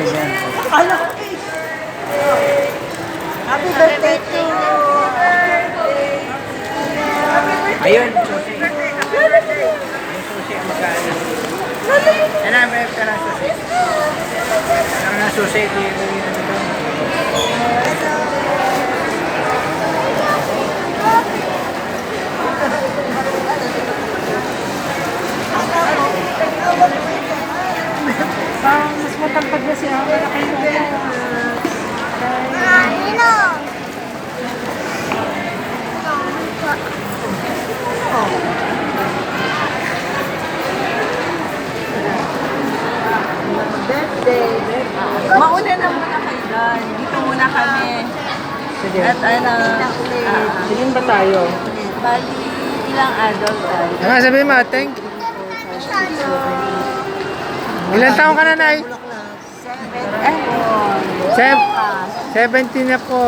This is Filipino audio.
Ano? Happy birthday to... Ayun, susi. Yung susi ang magkano. Yan na, may ka ng susi. Ano na susi, di ko yun ang ito. Parang mas matagpag na siya. Birthday. Mauna na muna kayo doon. Dito muna kami. Sige. At ano, Tingin ba tayo? bali ilang adult tayo. Ano sabihin mo, thank you. Ilan taong ka na, Nay? 7. 17 na po.